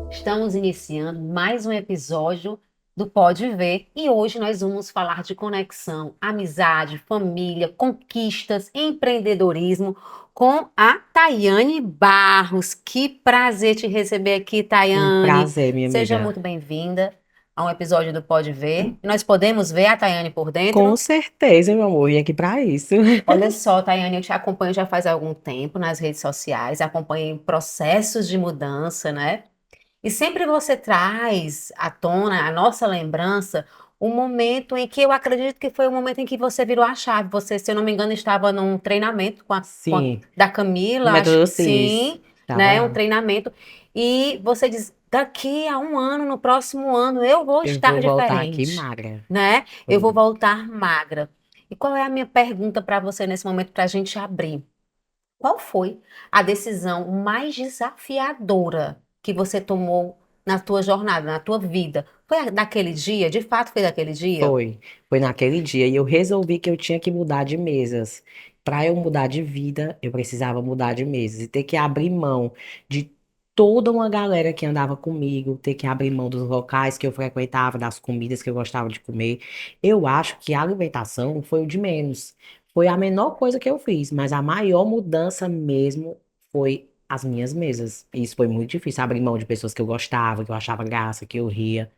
Estamos iniciando mais um episódio do Pode Ver e hoje nós vamos falar de conexão, amizade, família, conquistas, empreendedorismo com a Tayane Barros. Que prazer te receber aqui, Um Tayane. prazer, minha Seja amiga. muito bem-vinda a um episódio do Pode Ver. Nós podemos ver a Tayane por Com dentro? certeza, meu amor, vim aqui pra isso. Olha só, Tayane, eu te acompanho já faz algum tempo nas redes sociais, acompanho processos de mudança, né? E sempre você traz à tona, a nossa lembrança, o momento em que eu acredito que foi o momento em que você virou a chave. Você, se eu não me engano, estava num treinamento Sim, da o Camila, acho método que CIS. sim, Tava né? Um lá. treinamento. E você diz, daqui a um ano, no próximo ano, eu vou Eu estar vou voltar aqui diferente, magra. né? Eu vou Foi. voltar magra. E qual é a minha pergunta para você nesse momento, para a gente abrir? Qual foi a decisão mais desafiadora que você tomou na tua jornada, na tua vida? Foi naquele dia? De fato foi daquele dia? Foi naquele dia e eu resolvi que eu tinha que mudar de mesas. Para eu mudar de vida, eu precisava mudar de mesas e ter que abrir mão de toda uma galera que andava comigo, ter que abrir mão dos locais que eu frequentava, das comidas que eu gostava de comer. Eu acho que a alimentação foi o de menos. Foi a menor coisa que eu fiz, mas a maior mudança mesmo foi as minhas mesas. E isso foi muito difícil, abrir mão de pessoas que eu gostava, que eu achava graça, que eu ria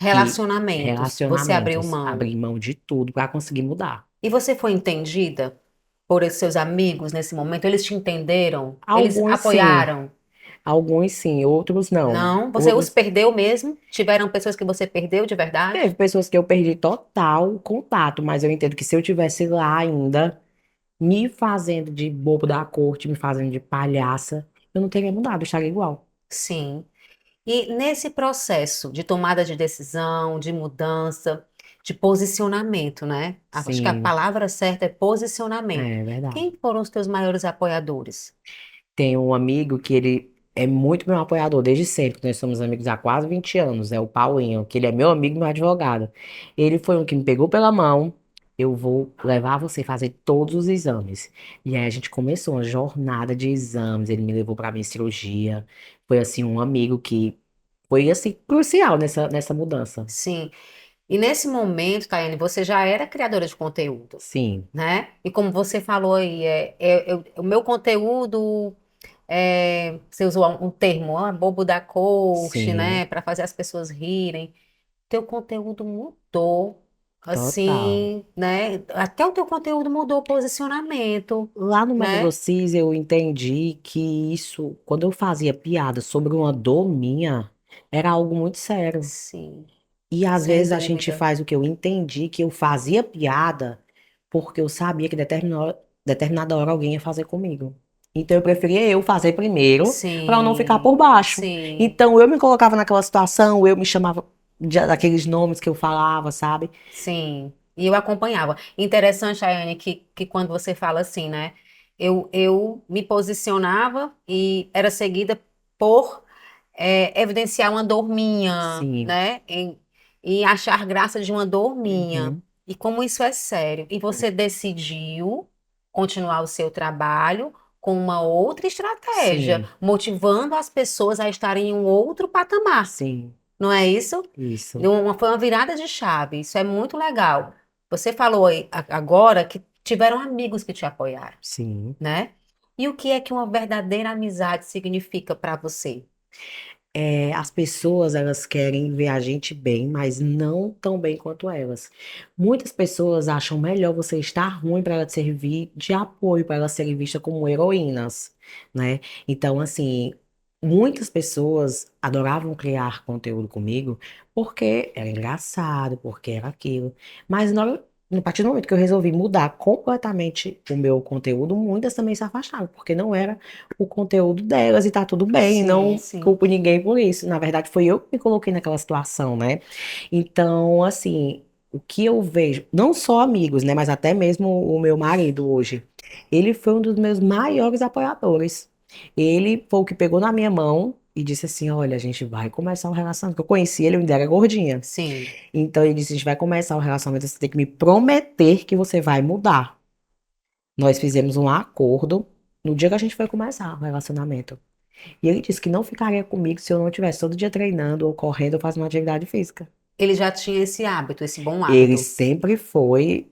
que Relacionamentos, você abriu relacionamentos, mão. abrir mão de tudo para conseguir mudar. E você foi entendida por esses seus amigos nesse momento? Eles te entenderam? Eles Sim, apoiaram? alguns sim, outros não. Não? Você os Outros perdeu mesmo? Tiveram pessoas que você perdeu de verdade? teve pessoas que eu perdi total contato, mas eu entendo que se eu tivesse lá ainda, me fazendo de bobo da corte, me fazendo de palhaça, eu não teria mudado, eu estaria igual. Sim. E nesse processo de tomada de decisão, de mudança, de posicionamento, né? Acho que a Sim, palavra certa é posicionamento. é verdade. Quem foram os teus maiores apoiadores? Tenho um amigo que ele é muito meu apoiador desde sempre, nós somos amigos há quase 20 anos, é o Paulinho, que ele é meu amigo e meu advogado. Ele foi um que me pegou pela mão, eu vou levar você a fazer todos os exames. E aí a gente começou uma jornada de exames, ele me levou para minha cirurgia. Foi assim um amigo que foi assim crucial nessa mudança. Sim. E nesse momento, Tayane, você já era criadora de conteúdo, Sim, né? E como você falou aí, o meu conteúdo, você usou um termo, bobo da coach, né? sim, Para fazer as pessoas rirem. Teu conteúdo mudou, total. assim, né? Até o teu conteúdo mudou o posicionamento, Lá no Método né? CIS eu entendi que isso, quando eu fazia piada sobre uma dor minha, era algo muito sério. Sim, E às sem vezes a gente dúvida. faz o que eu entendi, que eu fazia piada porque eu sabia que determinada hora alguém ia fazer comigo. Então eu preferia eu fazer primeiro para eu não ficar Sim, por baixo. sim, Então eu me colocava naquela situação, eu me chamava daqueles nomes que eu falava, sabe? sim. E eu acompanhava. Interessante, Ayane, que quando você fala assim, né? Eu me posicionava e era seguida por evidenciar uma dor minha, Sim. né? E achar graça de uma dor minha. Uhum. E como isso é sério. E você decidiu continuar o seu trabalho com uma outra estratégia, Sim, motivando as pessoas a estarem em um outro patamar. sim, Não é isso? isso. Foi uma virada de chave. Isso é muito legal. Você falou aí agora que tiveram amigos que te apoiaram, Sim. né? E o que é que uma verdadeira amizade significa para você? É, as pessoas, elas querem ver a gente bem, mas não tão bem quanto elas. Muitas pessoas acham melhor você estar ruim para ela servir de apoio, para elas serem vistas como heroínas, né? Então, assim, muitas pessoas adoravam criar conteúdo comigo porque era engraçado, porque era aquilo. Mas a partir do momento que eu resolvi mudar completamente o meu conteúdo, muitas também se afastaram, porque não era o conteúdo delas e tá tudo bem, Sim, não sim. culpo ninguém por isso. Na verdade, foi eu que me coloquei naquela situação, né? Então, assim, o que eu vejo, não só amigos, né, mas até mesmo o meu marido hoje, ele foi um dos meus maiores apoiadores. Ele foi o que pegou na minha mão e disse assim: olha, a gente vai começar o relacionamento. Eu conheci ele, eu ainda era gordinha. Sim. Então ele disse: a gente vai começar o relacionamento, você tem que me prometer que você vai mudar. Nós fizemos um acordo no dia que a gente foi começar o relacionamento. E ele disse que não ficaria comigo se eu não estivesse todo dia treinando ou correndo ou fazendo uma atividade física. Ele já tinha esse hábito, esse bom Ele hábito. sempre foi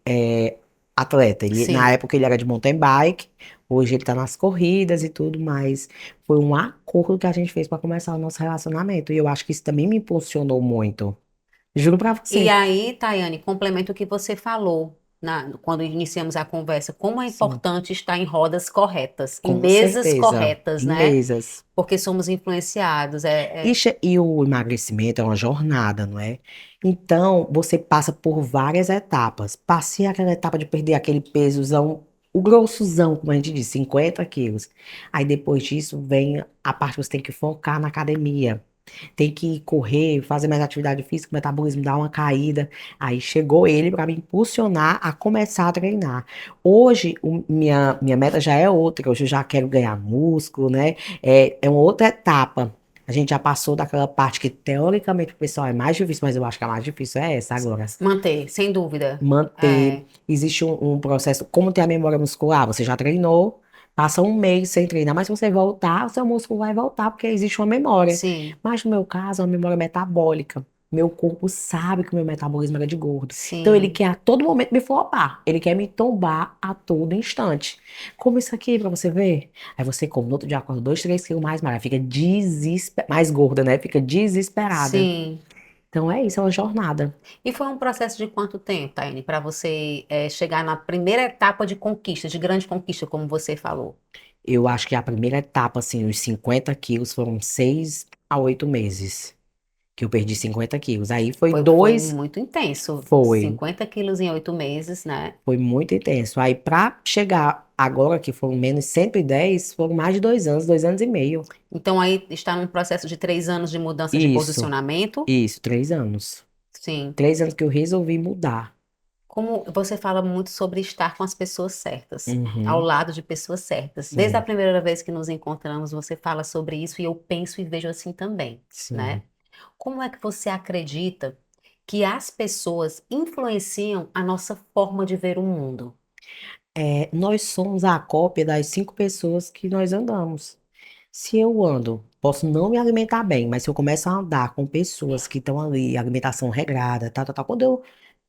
atleta. Na Sim. época ele era de mountain bike, hoje ele tá nas corridas e tudo, mas foi um acordo que a gente fez para começar o nosso relacionamento. E eu acho que isso também me impulsionou muito. Juro pra E você. aí, Tayane, complemento o que você falou quando iniciamos a conversa, como é Sim, importante estar em rodas corretas, em com mesas certeza. corretas, Em né? mesas. Porque somos influenciados. E o emagrecimento é uma jornada, não é? Então, você passa por várias etapas. Passei aquela etapa de perder aquele pesozão, o grossozão, como a gente diz, 50 quilos. Aí depois disso vem a parte que você tem que focar na academia. Tem que correr, fazer mais atividade física, o metabolismo dá uma caída. Aí chegou ele para me impulsionar a começar a treinar. Hoje, minha meta já é outra. Hoje eu já quero ganhar músculo, né? É uma outra etapa. A gente já passou daquela parte que, teoricamente, o pessoal é mais difícil, mas eu acho que a mais difícil é essa agora. Manter, sem dúvida. Manter. É, Existe um processo. Como tem a memória muscular, você já treinou, passa um mês sem treinar, mas se você voltar, o seu músculo vai voltar, porque existe uma memória. sim, Mas no meu caso, é uma memória metabólica. Meu corpo sabe que o meu metabolismo era de gordo. Então ele sim. quer a todo momento me flopar. Ele quer me tombar a todo instante. Como isso aqui, pra você ver. Aí você come, no outro dia acorda 2, 3 quilos mais magra, fica desesperada, mais gorda, né? Fica desesperada. Sim. Então é isso, é uma jornada. E foi um processo de quanto tempo, Taine, para você chegar na primeira etapa de conquista, de grande conquista, como você falou? Eu acho que a primeira etapa, assim, os 50 quilos foram 6 a 8 meses que eu perdi 50 quilos. Aí foi Foi dois, muito intenso. foi, 50 quilos em 8 meses, né? foi muito intenso. Aí pra chegar agora, que foram menos 110, foram mais de 2 anos, 2 anos e meio. Então aí está num processo de 3 anos de mudança de Isso, posicionamento. isso, 3 anos. Sim. 3 anos que eu resolvi mudar. Como você fala muito sobre estar com as pessoas certas, ao Uhum, lado de pessoas certas. Desde a sim, primeira vez que nos encontramos, você fala sobre isso e eu penso e vejo assim também, sim. né? Como é que você acredita que as pessoas influenciam a nossa forma de ver o mundo? Nós somos a cópia das 5 pessoas que nós andamos. Se eu ando, posso não me alimentar bem, mas se eu começo a andar com pessoas que estão ali, alimentação regrada, tal, tal, tal, quando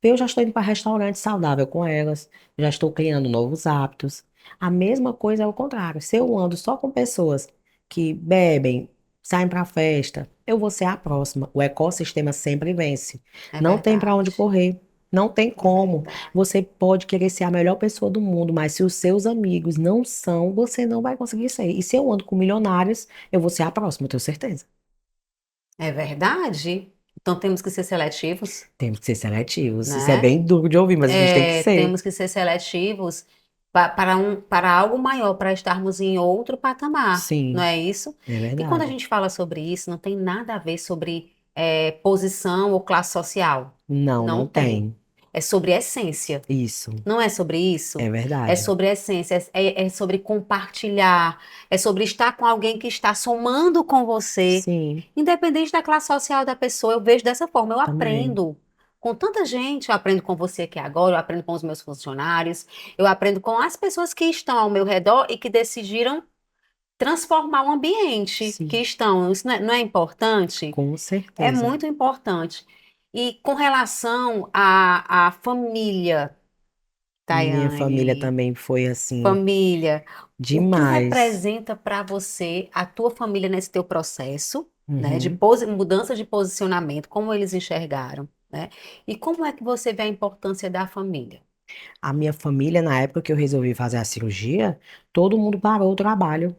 eu já estou indo para restaurante saudável com elas, já estou criando novos hábitos. A mesma coisa é o contrário. Se eu ando só com pessoas que bebem, saem para festa, eu vou ser a próxima. O ecossistema sempre vence. É Não tem para onde verdade, correr. Não tem é como. verdade. Você pode querer ser a melhor pessoa do mundo, mas se os seus amigos não são, você não vai conseguir ser. E se eu ando com milionários, eu vou ser a próxima, eu tenho certeza. É verdade? Então temos que ser seletivos, Temos que ser seletivos. Isso é né? bem duro de ouvir, mas a gente tem que ser. Temos que ser seletivos para algo maior, para estarmos em outro patamar, não Sim, é isso? é E quando a verdade. gente fala sobre isso, não tem nada a ver sobre posição ou classe social. Não, Não não tem. tem. É sobre essência. Isso, Não é sobre é isso? É verdade. sobre a essência, é sobre compartilhar, é sobre estar com alguém que está somando com você. Sim, Independente da classe social da pessoa, eu vejo dessa forma. Eu também. aprendo com tanta gente, eu aprendo com você aqui agora, eu aprendo com os meus funcionários, eu aprendo com as pessoas que estão ao meu redor e que decidiram transformar o ambiente que Sim, estão. Isso não é importante? com É certeza. muito importante. E com relação à família. Minha família Tayane, também foi assim, família, o que demais. representa para você a tua família nesse teu processo, né, de Uhum. mudança de posicionamento, como eles enxergaram, né? E como é que você vê a importância da família? A minha família, na época que eu resolvi fazer a cirurgia, todo mundo parou o trabalho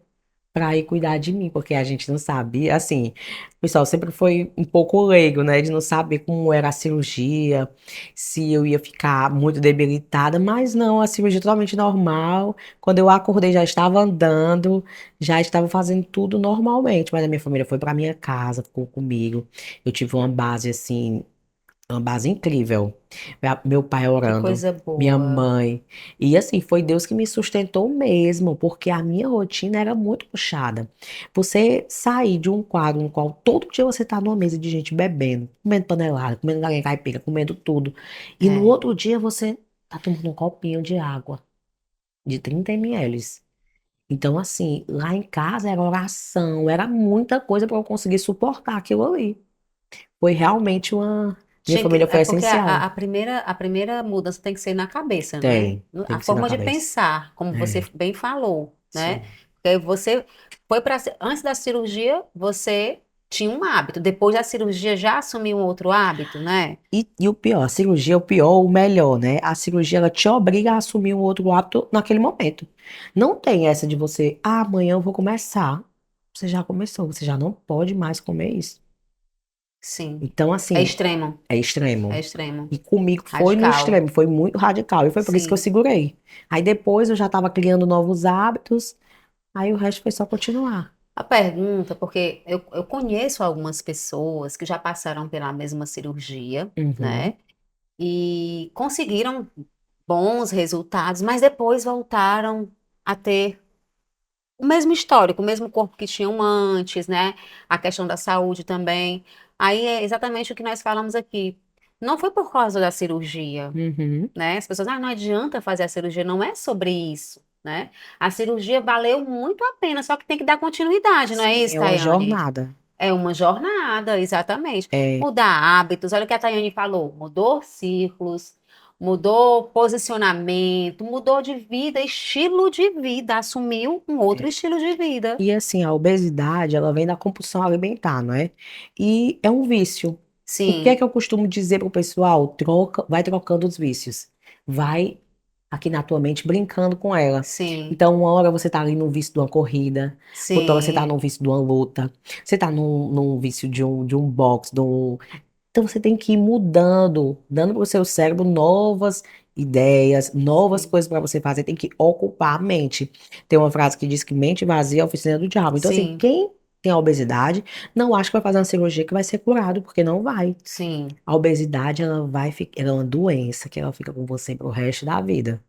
para ir cuidar de mim, porque a gente não sabia, assim, o pessoal sempre foi um pouco leigo, né, de não saber como era a cirurgia, se eu ia ficar muito debilitada, mas não, a cirurgia é totalmente normal. Quando eu acordei já estava andando, já estava fazendo tudo normalmente, mas a minha família foi para minha casa, ficou comigo. Eu tive uma base assim Uma base incrível. Meu pai Que orando, coisa minha boa. mãe. E assim, foi Deus que me sustentou mesmo, porque a minha rotina era muito puxada. Você sair de um quadro no qual todo dia você tá numa mesa de gente bebendo, comendo panelada, comendo galinha caipira, comendo tudo. E no É. outro dia você tá tomando um copinho de água de 30 ml. Então, assim, lá em casa era oração, era muita coisa para eu conseguir suportar aquilo ali. Foi realmente uma. Minha família É foi porque essencial. a primeira mudança tem que ser na cabeça, né? Tem A que ser na forma de cabeça. pensar, como você É, bem falou, né? sim. Porque você foi para antes da cirurgia, você tinha um hábito, depois da cirurgia já assumiu um outro hábito, né? E o pior, a cirurgia é o pior, o melhor, né? A cirurgia, ela te obriga a assumir um outro hábito naquele momento. Não tem essa de você, amanhã eu vou começar. Você já começou, você já não pode mais comer isso. Sim. Então, É assim, extremo, é é extremo. extremo, E comigo foi no radical. extremo, foi muito radical. E foi por isso que eu Sim. segurei. Aí depois eu já tava criando novos hábitos, aí o resto foi só continuar. A pergunta, porque eu conheço algumas pessoas que já passaram pela mesma cirurgia, Uhum, né? E conseguiram bons resultados, mas depois voltaram a ter o mesmo histórico, o mesmo corpo que tinham antes, né? A questão da saúde também. Aí é exatamente o que nós falamos aqui. Não foi por causa da cirurgia, uhum. né? As pessoas, não adianta fazer a cirurgia, não é sobre isso, né? A cirurgia valeu muito a pena, só que tem que dar continuidade, não é Sim, isso, é uma Tayane? jornada. É uma jornada, exatamente. É, Mudar hábitos, olha o que a Tayane falou, mudou ciclos, mudou posicionamento, mudou de vida, estilo de vida, assumiu um outro é. estilo de vida. E assim, a obesidade, ela vem da compulsão alimentar, não é? E é um vício. O que é Sim, que eu costumo dizer pro pessoal? Troca, vai trocando os vícios. Vai aqui na tua mente brincando com ela. sim, Então, uma hora você tá ali no vício de uma corrida, outra hora você tá no sim, vício de uma luta, você tá num vício de um boxe, Então você tem que ir mudando, dando para o seu cérebro novas ideias, novas sim, coisas para você fazer, tem que ocupar a mente. Tem uma frase que diz que mente vazia é a oficina do diabo. Então, assim, sim, quem tem a obesidade, não acha que vai fazer uma cirurgia que vai ser curado, porque não vai. sim. A obesidade, ela vai ficar, ela é uma doença que ela fica com você pro resto da vida.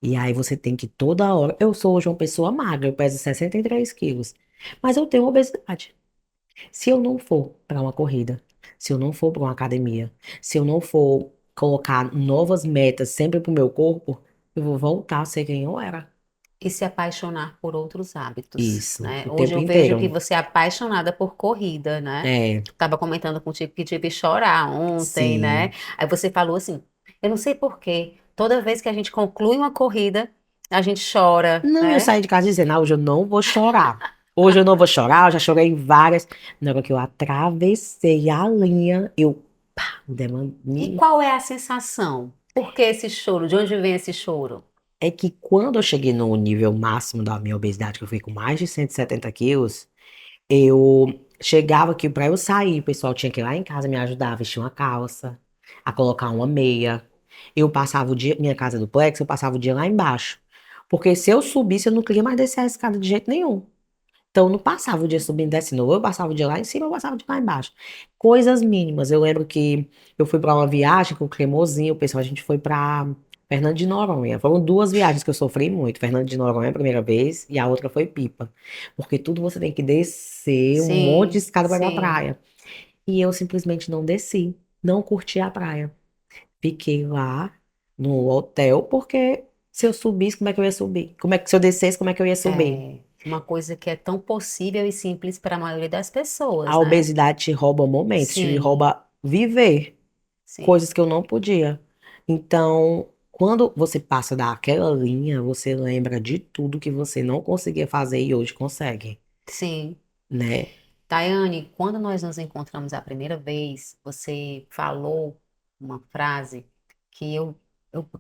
E aí você tem que toda hora. Eu sou hoje uma pessoa magra, eu peso 63 quilos, mas eu tenho obesidade. Se eu não for para uma corrida, se eu não for para uma academia, se eu não for colocar novas metas sempre para o meu corpo, eu vou voltar a ser quem eu era. E se apaixonar por outros hábitos, Isso, né? o Hoje tempo eu vejo que inteiro. você é apaixonada por corrida, né? É, Tava comentando contigo que tive que chorar ontem, né? sim. Aí você falou assim, eu não sei por quê, toda vez que a gente conclui uma corrida, a gente chora, Não, eu né? saí de casa dizendo, hoje eu não vou chorar. Hoje eu não vou chorar, eu já chorei várias. Na hora que eu atravessei a linha, eu, pá, E qual é a sensação? Por que esse choro? De onde vem esse choro? É que quando eu cheguei no nível máximo da minha obesidade, que eu fui com mais de 170 quilos, eu chegava aqui para eu sair, o pessoal tinha que ir lá em casa me ajudar a vestir uma calça, a colocar uma meia. Eu passava o dia, minha casa é duplex, eu passava o dia lá embaixo. Porque se eu subisse, eu não queria mais descer a escada de jeito nenhum. Então, eu não passava o dia subindo e descendo, ou eu passava o dia lá em cima, ou eu passava o dia lá embaixo. Coisas mínimas. Eu lembro que eu fui para uma viagem com o Cremosinho, o pessoal, a gente foi para Fernando de Noronha. Foram duas viagens que eu sofri muito. Fernando de Noronha a primeira vez e a outra foi Pipa. Porque tudo você tem que descer um monte de Sim, escada para ir pra sim. praia. E eu simplesmente não desci, não curti a praia. Fiquei lá no hotel, porque se eu subisse, como é que eu ia subir? Como é que se eu descesse, como é que eu ia subir? É uma coisa que é tão possível e simples para a maioria das pessoas, A né? obesidade te rouba momentos, te Sim, rouba viver sim, coisas que eu não podia. Então, quando você passa daquela linha, você lembra de tudo que você não conseguia fazer e hoje consegue, sim. né? Tayane, quando nós nos encontramos a primeira vez, você falou uma frase que eu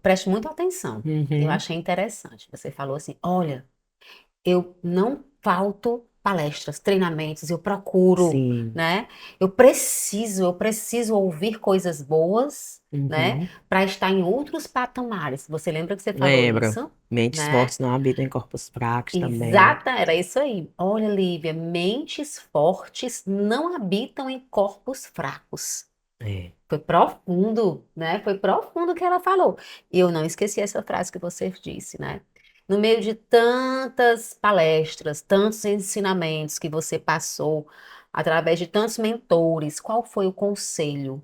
presto muita atenção. Eu Uhum. achei interessante. Você falou assim: olha, eu não falto palestras, treinamentos, eu procuro, Sim. né? Eu preciso ouvir coisas boas, né? Uhum. Para estar em outros patamares. Você lembra que você falou Lembra? isso? Mentes Né? fortes não habitam em corpos fracos também. Exata, era isso aí. Olha, Lívia, mentes fortes não habitam em corpos fracos. É. Foi profundo, né? Foi profundo o que ela falou. E eu não esqueci essa frase que você disse, né? No meio de tantas palestras, tantos ensinamentos que você passou, através de tantos mentores, qual foi o conselho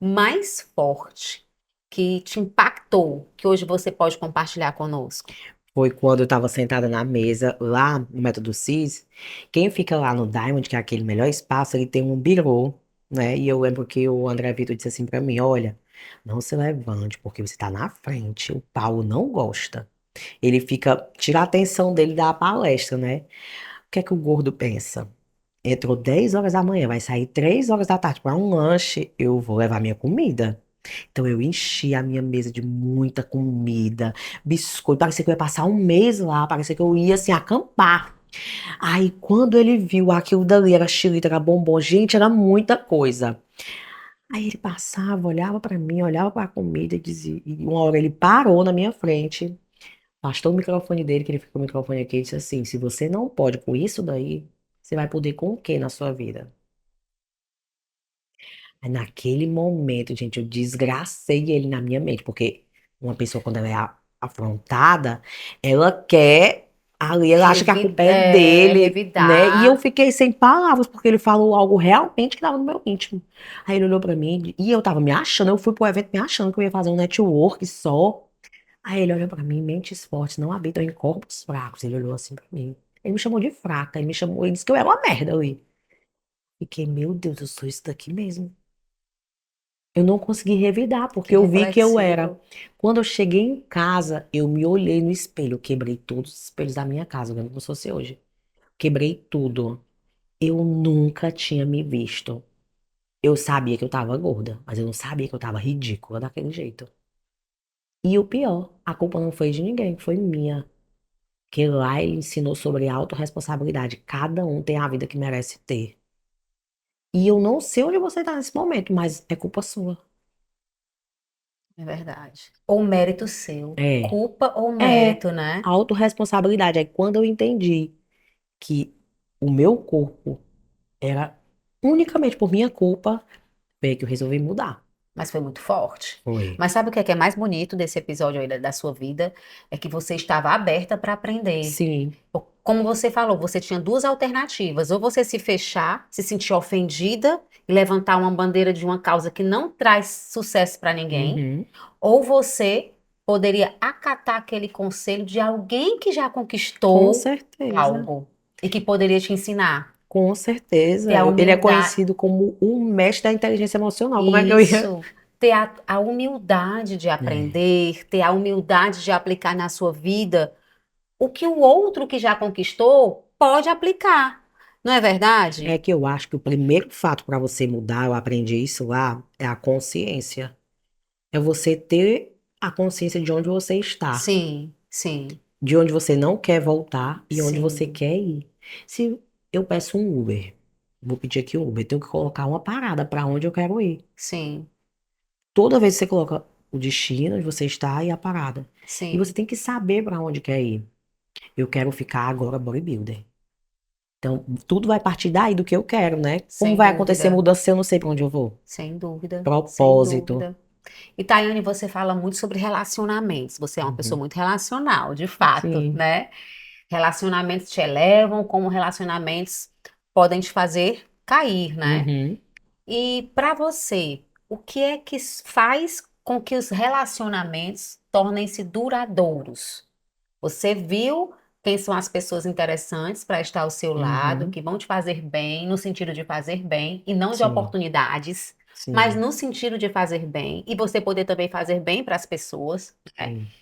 mais forte que te impactou, que hoje você pode compartilhar conosco? Foi quando eu tava sentada na mesa, lá no Método CIS. Quem fica lá no Diamond, que é aquele melhor espaço, ele tem um birô, né? E eu lembro que o André Vitor disse assim pra mim: olha, não se levante, porque você tá na frente. O Paulo não gosta. Ele fica, tira a atenção dele da palestra, né? O que é que o gordo pensa? Entrou 10 horas da manhã, vai sair 3 horas da tarde para um lanche, eu vou levar minha comida. Então eu enchi a minha mesa de muita comida, biscoito, parecia que eu ia passar um mês lá, parecia que eu ia assim acampar. Aí quando ele viu aquilo dali, era xilito, era bombom, gente, era muita coisa. Aí ele passava, olhava para mim, olhava para a comida e dizia, e uma hora ele parou na minha frente, bastou o microfone dele, que ele ficou com o microfone aqui, e disse assim: se você não pode com isso daí, você vai poder com o quê na sua vida? Aí naquele momento, gente, eu desgracei ele na minha mente, porque uma pessoa, quando ela é afrontada, ela quer ali, ela acha que a culpa é dele, né? E eu Revidar. fiquei sem palavras, porque ele falou algo realmente que estava no meu íntimo. Aí ele olhou pra mim e eu tava me achando, eu fui pro evento me achando que eu ia fazer um network só. Aí ele olhou pra mim: mentes fortes não habitam em corpos fracos. Ele olhou assim pra mim. Ele me chamou de fraca, ele me chamou, ele disse que eu era uma merda ali. Fiquei, meu Deus, eu sou isso daqui mesmo. Eu não consegui revidar, porque Que eu vi que eu era. reflexivo. Quando eu cheguei em casa, eu me olhei no espelho, eu quebrei todos os espelhos da minha casa, eu lembro como se fosse hoje. Quebrei tudo. Eu nunca tinha me visto. Eu sabia que eu tava gorda, mas eu não sabia que eu tava ridícula daquele jeito. E o pior, a culpa não foi de ninguém, foi minha. Que lá ele ensinou sobre autorresponsabilidade. Cada um tem a vida que merece ter. E eu não sei onde você tá nesse momento, mas é culpa sua. É verdade. Ou mérito seu. É. Culpa ou É, mérito, né? autorresponsabilidade. É quando eu entendi que o meu corpo era unicamente por minha culpa, foi que eu resolvi mudar. Mas foi muito forte. Foi. Mas sabe o que é mais bonito desse episódio aí da sua vida? É que você estava aberta para aprender. Sim. Como você falou, você tinha duas alternativas. Ou você se fechar, se sentir ofendida e levantar uma bandeira de uma causa que não traz sucesso para ninguém. Uhum. Ou você poderia acatar aquele conselho de alguém que já Com conquistou certeza. algo e que poderia te ensinar. Com Ter certeza. a Ele é humildade. conhecido como o mestre da inteligência emocional. Como é que eu ia? Isso. Ter a humildade de É. aprender, ter a humildade de aplicar na sua vida o que o outro que já conquistou pode aplicar. Não é É verdade? que eu acho que o primeiro fato para você mudar, eu aprendi isso lá, é a consciência. É você ter a consciência de onde você está, Sim, sim, de onde você não quer voltar e onde você sim, quer ir. Se eu peço um Uber, vou pedir aqui um Uber, tenho que colocar uma parada para onde eu quero ir. sim, Toda vez que você coloca o destino onde você está e a parada. E você sim, tem que saber para onde quer ir. Eu quero ficar agora bodybuilder. Então, tudo vai partir daí do que eu quero, né? Como sem vai acontecer dúvida, mudança se eu não sei para onde eu vou? sem dúvida, sem Propósito. dúvida. E Tayane, você fala muito sobre relacionamentos. Você é uma pessoa Uhum. muito relacional, de fato, Sim. né? Relacionamentos te elevam, como relacionamentos podem te fazer cair, né? Uhum. E para você, o que é que faz com que os relacionamentos tornem-se duradouros? Você viu quem são as pessoas interessantes para estar ao seu lado, Uhum. que vão te fazer bem, no sentido de fazer bem, e não de Sim. oportunidades, mas Sim. no sentido de fazer bem, e você poder também fazer bem para as pessoas, né? Sim.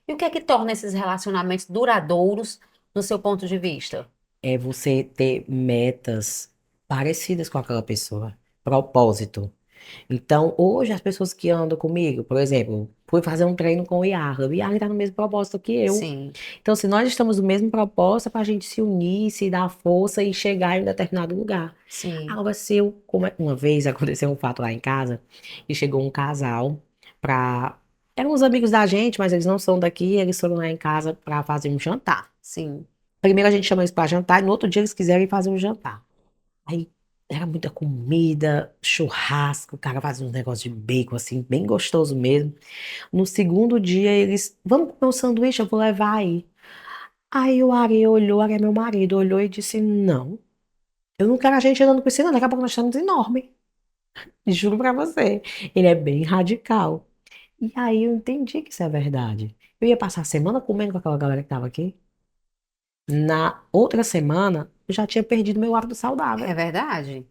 E o que é que torna esses relacionamentos duradouros no seu ponto de vista? É você ter metas parecidas com aquela pessoa. Propósito. Então, hoje, as pessoas que andam comigo, por exemplo, fui fazer um treino com o Iarla está no mesmo propósito que eu. Sim, Então, se nós estamos no mesmo propósito, é para a gente se unir, se dar força e chegar em um determinado lugar. sim, Agora, se eu, uma vez aconteceu um fato lá em casa, e chegou um casal pra. Eram uns amigos da gente, mas eles não são daqui, eles foram lá em casa para fazer um jantar. sim, Primeiro a gente chama eles para jantar, e no outro dia eles quiserem fazer um jantar. Aí Era muita comida, churrasco, o cara fazia uns negócios de bacon, assim, bem gostoso mesmo. No segundo dia, eles, vamos comer um sanduíche, eu vou levar aí. Aí o Ari olhou, Ari é meu marido, olhou e disse, não, eu não quero a gente andando com isso, não, daqui a pouco nós estamos enormes. Juro pra você. Ele é bem radical. E aí eu entendi que isso é verdade. Eu ia passar a semana comendo com aquela galera que tava aqui. Na outra semana, eu já tinha perdido meu hábito saudável. É verdade,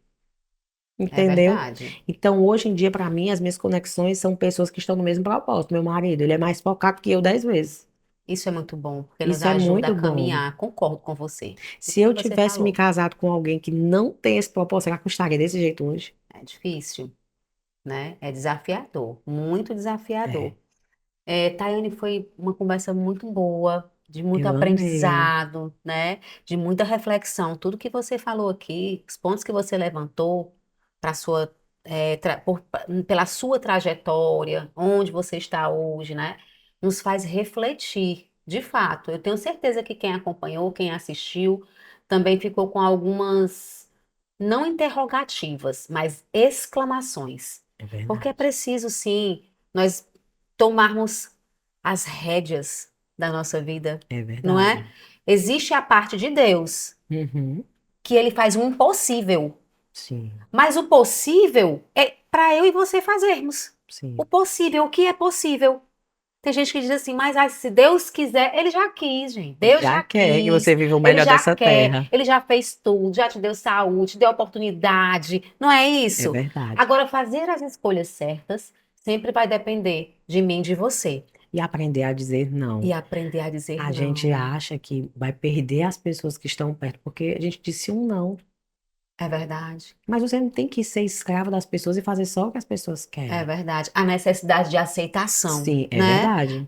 é Entendeu? verdade. Então, hoje em dia, pra mim, as minhas conexões são pessoas que estão no mesmo propósito. Meu marido, ele é mais focado que eu 10 vezes. Isso é muito bom, porque nos Isso é ajuda a muito bom. caminhar. Concordo com você. Tudo Se eu que você tivesse me falou. casado com alguém que não tem esse propósito, será que eu estaria desse jeito hoje? É difícil, né? É desafiador, muito É, desafiador. Tayane, foi uma conversa muito boa, de muito eu amei. aprendizado, né? De muita reflexão. Tudo que você falou aqui, os pontos que você levantou para sua, pela sua trajetória, onde você está hoje, né? Nos faz refletir. De fato, eu tenho certeza que quem acompanhou, quem assistiu, também ficou com algumas, não interrogativas, mas exclamações. É Porque é verdade. preciso, sim, nós tomarmos as rédeas da nossa vida, É não é? verdade. Existe a parte de Deus, Uhum. que ele faz o impossível, Sim, mas o possível é para eu e você fazermos. O sim. possível, o que é possível? Tem gente que diz assim, mas se Deus quiser, ele já quis, gente. Ele Deus já já quer que quis, você viva o ele melhor já dessa quer, terra. ele já fez tudo, já te deu saúde, te deu oportunidade, não é É isso? verdade. Agora, fazer as escolhas certas sempre vai depender de mim e de você. E aprender a dizer E não. aprender a dizer A gente não. acha que vai perder as pessoas que estão perto, porque a gente disse um não. É verdade. Mas você não tem que ser escravo das pessoas e fazer só o que as pessoas É querem. verdade. A necessidade de aceitação, Sim, é né? verdade.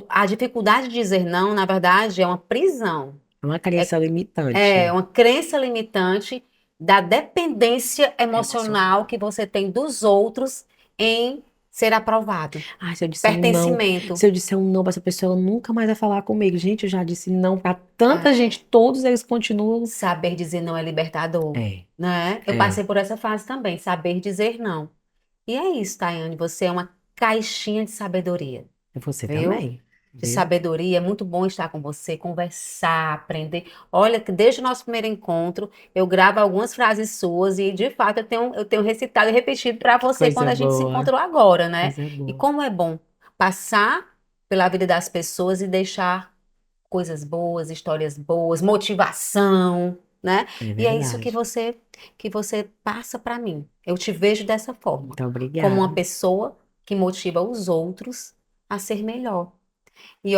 A dificuldade de dizer não, na verdade, é uma prisão. É uma É, crença é limitante uma crença limitante da dependência emocional emocional. que você tem dos outros em ser aprovado. Ah, se eu disser um não, Pertencimento. se eu disser um não para essa pessoa, ela nunca mais vai falar comigo. Gente, eu já disse não para tanta É, gente, todos eles continuam. saber dizer não é libertador, É, né? Eu é. passei por essa fase também, saber dizer não. E é isso, Tayane, você é uma caixinha de sabedoria, E você viu? também, De viu? sabedoria, é muito bom estar com você, conversar, aprender. Olha, que desde o nosso primeiro encontro, eu gravo algumas frases suas e, de fato, eu tenho recitado e repetido para Que você quando coisa a gente se boa, encontrou agora, né? coisa E boa. como é bom passar pela vida das pessoas e deixar coisas boas, histórias boas, motivação, né? É E é isso que verdade. você passa para mim. Eu te vejo dessa forma, Muito como obrigada. uma pessoa que motiva os outros a ser melhor. E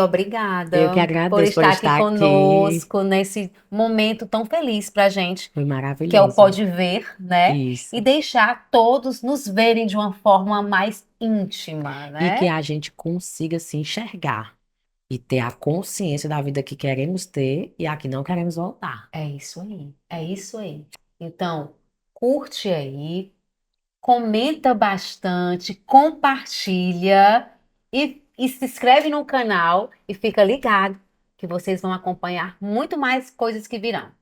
Eu que obrigada por agradeço por estar aqui estar aqui. conosco nesse momento tão feliz para gente, Foi que é o maravilhoso. Pode Ver, né? E Isso. deixar todos nos verem de uma forma mais íntima, E que né? a gente consiga se enxergar e ter a consciência da vida que queremos ter e a que não queremos voltar. É isso aí, é isso aí. Então, curte aí, comenta bastante, compartilha e se inscreve no canal e fica ligado que vocês vão acompanhar muito mais coisas que virão.